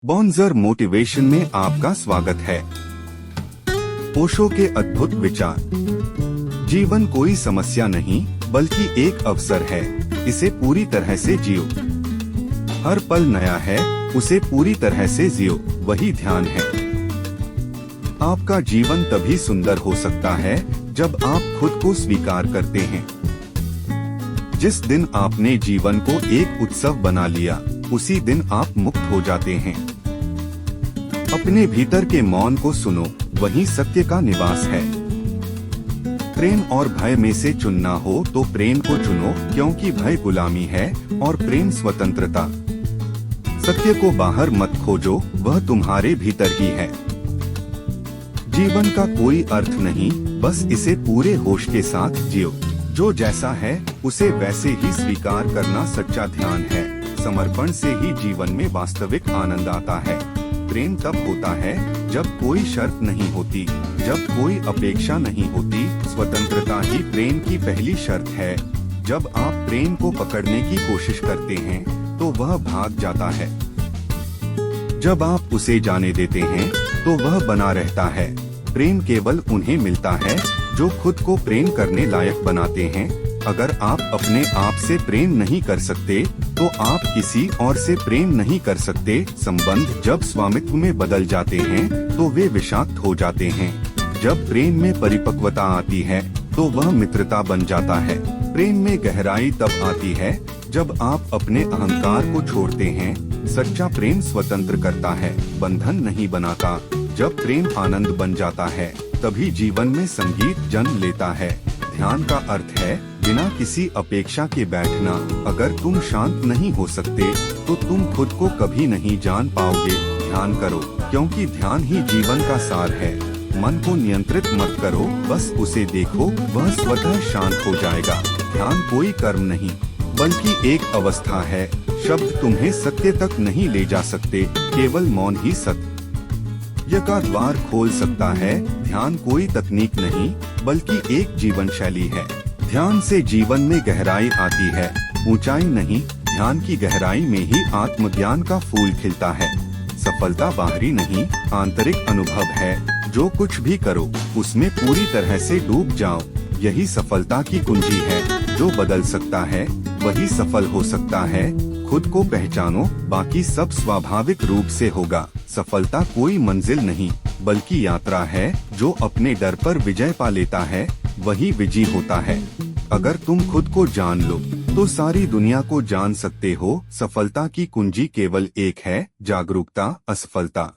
बॉन्जर motivation में आपका स्वागत है। ओशो के अद्भुत विचार। जीवन कोई समस्या नहीं बल्कि एक अवसर है, इसे पूरी तरह से जियो। हर पल नया है, उसे पूरी तरह से जियो, वही ध्यान है। आपका जीवन तभी सुंदर हो सकता है जब आप खुद को स्वीकार करते हैं। जिस दिन आपने जीवन को एक उत्सव बना लिया, उसी दिन आप मुक्त हो जाते हैं। अपने भीतर के मौन को सुनो, वही सत्य का निवास है। प्रेम और भय में से चुनना हो तो प्रेम को चुनो, क्योंकि भय गुलामी है और प्रेम स्वतंत्रता। सत्य को बाहर मत खोजो, वह तुम्हारे भीतर ही है। जीवन का कोई अर्थ नहीं, बस इसे पूरे होश के साथ जियो। जो जैसा है उसे वैसे ही स्वीकार करना सच्चा ध्यान है। समर्पण से ही जीवन में वास्तविक आनंद आता है। प्रेम तब होता है जब कोई शर्त नहीं होती, जब कोई अपेक्षा नहीं होती। स्वतंत्रता ही प्रेम की पहली शर्त है। जब आप प्रेम को पकड़ने की कोशिश करते हैं तो वह भाग जाता है। जब आप उसे जाने देते हैं तो वह बना रहता है। प्रेम केवल उन्हें मिलता है जो खुद को प्रेम करने लायक बनाते हैं। अगर आप अपने आप से प्रेम नहीं कर सकते तो आप किसी और से प्रेम नहीं कर सकते। संबंध जब स्वामित्व में बदल जाते हैं तो वे विषाक्त हो जाते हैं। जब प्रेम में परिपक्वता आती है तो वह मित्रता बन जाता है। प्रेम में गहराई तब आती है जब आप अपने अहंकार को छोड़ते हैं। सच्चा प्रेम स्वतंत्र करता है, बंधन नहीं बनाता। जब प्रेम आनंद बन जाता है तभी जीवन में संगीत जन्म लेता है। ध्यान का अर्थ है बिना किसी अपेक्षा के बैठना। अगर तुम शांत नहीं हो सकते तो तुम खुद को कभी नहीं जान पाओगे। ध्यान करो, क्योंकि ध्यान ही जीवन का सार है। मन को नियंत्रित मत करो, बस उसे देखो, वह स्वतः शांत हो जाएगा। ध्यान कोई कर्म नहीं बल्कि एक अवस्था है। शब्द तुम्हें सत्य तक नहीं ले जा सकते, केवल मौन ही सत्य का द्वार खोल सकता है। ध्यान कोई तकनीक नहीं बल्कि एक जीवन शैली है। ध्यान से जीवन में गहराई आती है, ऊंचाई नहीं। ध्यान की गहराई में ही आत्मज्ञान का फूल खिलता है। सफलता बाहरी नहीं, आंतरिक अनुभव है। जो कुछ भी करो उसमें पूरी तरह से डूब जाओ, यही सफलता की कुंजी है। जो बदल सकता है वही सफल हो सकता है। खुद को पहचानो, बाकी सब स्वाभाविक रूप से होगा। सफलता कोई मंजिल नहीं बल्कि यात्रा है। जो अपने डर पर विजय पा लेता है वही विजयी होता है। अगर तुम खुद को जान लो तो सारी दुनिया को जान सकते हो। सफलता की कुंजी केवल एक है, जागरूकता। असफलता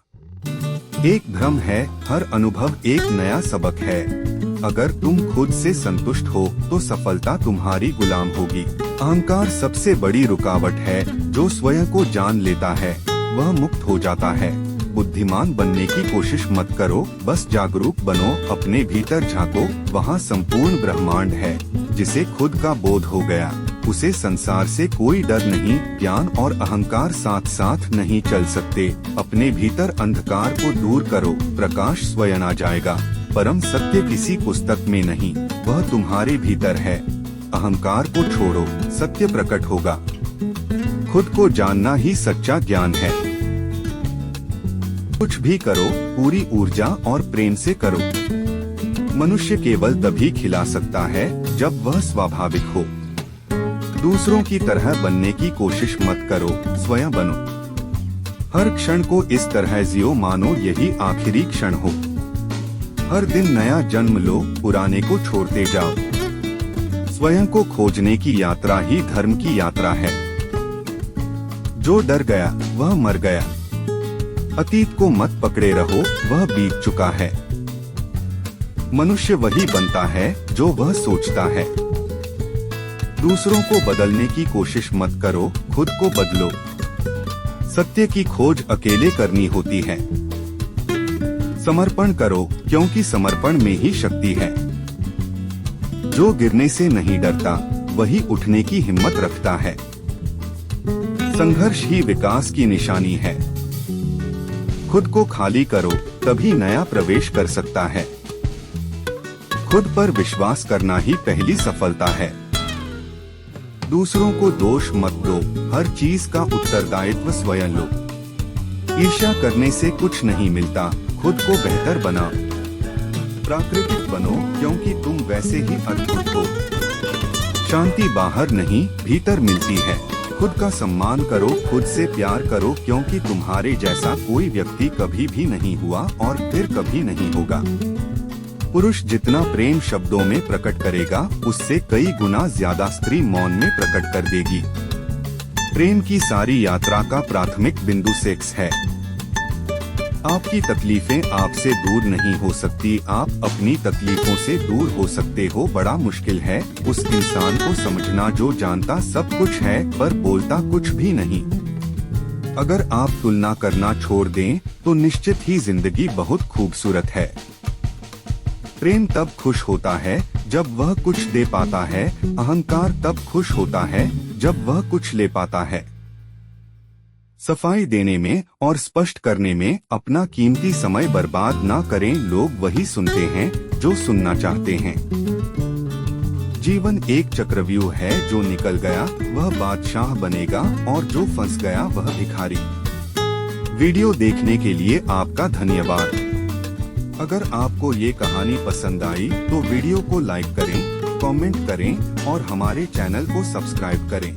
एक भ्रम है, हर अनुभव एक नया सबक है। अगर तुम खुद से संतुष्ट हो तो सफलता तुम्हारी गुलाम होगी। अहंकार सबसे बड़ी रुकावट है। जो स्वयं को जान लेता है वह मुक्त हो जाता है। बुद्धिमान बनने की कोशिश मत करो, बस जागरूक बनो। अपने भीतर झांको, वहाँ संपूर्ण ब्रह्मांड है। जिसे खुद का बोध हो गया उसे संसार से कोई डर नहीं। ज्ञान और अहंकार साथ साथ नहीं चल सकते। अपने भीतर अंधकार को दूर करो, प्रकाश स्वयं आ जाएगा। परम सत्य किसी पुस्तक में नहीं, वह तुम्हारे भीतर है। अहंकार को छोड़ो, सत्य प्रकट होगा। खुद को जानना ही सच्चा ज्ञान है। कुछ भी करो पूरी ऊर्जा और प्रेम से करो। मनुष्य केवल तभी खिला सकता है जब वह स्वाभाविक हो। दूसरों की तरह बनने की कोशिश मत करो, स्वयं बनो। हर क्षण को इस तरह जियो मानो यही आखिरी क्षण हो। हर दिन नया जन्म लो, पुराने को छोड़ते जाओ। स्वयं को खोजने की यात्रा ही धर्म की यात्रा है। जो डर गया वह मर गया। अतीत को मत पकड़े रहो, वह बीत चुका है। मनुष्य वही बनता है जो वह सोचता है। दूसरों को बदलने की कोशिश मत करो, खुद को बदलो। सत्य की खोज अकेले करनी होती है। समर्पण करो, क्योंकि समर्पण में ही शक्ति है। जो गिरने से नहीं डरता वही उठने की हिम्मत रखता है। संघर्ष ही विकास की निशानी है। खुद को खाली करो, तभी नया प्रवेश कर सकता है। खुद पर विश्वास करना ही पहली सफलता है। दूसरों को दोष मत दो, हर चीज का उत्तरदायित्व स्वयं लो। ईर्ष्या करने से कुछ नहीं मिलता, खुद को बेहतर बना। प्राकृतिक बनो क्योंकि तुम वैसे ही अद्भुत हो। शांति बाहर नहीं भीतर मिलती है। खुद का सम्मान करो, खुद से प्यार करो क्योंकि तुम्हारे जैसा कोई व्यक्ति कभी भी नहीं हुआ और फिर कभी नहीं होगा। पुरुष जितना प्रेम शब्दों में प्रकट करेगा उससे कई गुना ज्यादा स्त्री मौन में प्रकट कर देगी। प्रेम की सारी यात्रा का प्राथमिक बिंदु सेक्स है। आपकी तकलीफें आपसे दूर नहीं हो सकती, आप अपनी तकलीफों से दूर हो सकते हो। बड़ा मुश्किल है उस इंसान को समझना जो जानता सब कुछ है पर बोलता कुछ भी नहीं। अगर आप तुलना करना छोड़ दें तो निश्चित ही जिंदगी बहुत खूबसूरत है। प्रेम तब खुश होता है जब वह कुछ दे पाता है, अहंकार तब खुश होता है जब वह कुछ ले पाता है। सफाई देने में और स्पष्ट करने में अपना कीमती समय बर्बाद ना करें, लोग वही सुनते हैं जो सुनना चाहते हैं। जीवन एक चक्रव्यूह है, जो निकल गया वह बादशाह बनेगा और जो फंस गया वह भिखारी। वीडियो देखने के लिए आपका धन्यवाद। अगर आपको ये कहानी पसंद आई तो वीडियो को लाइक करें, कमेंट करें और हमारे चैनल को सब्सक्राइब करें।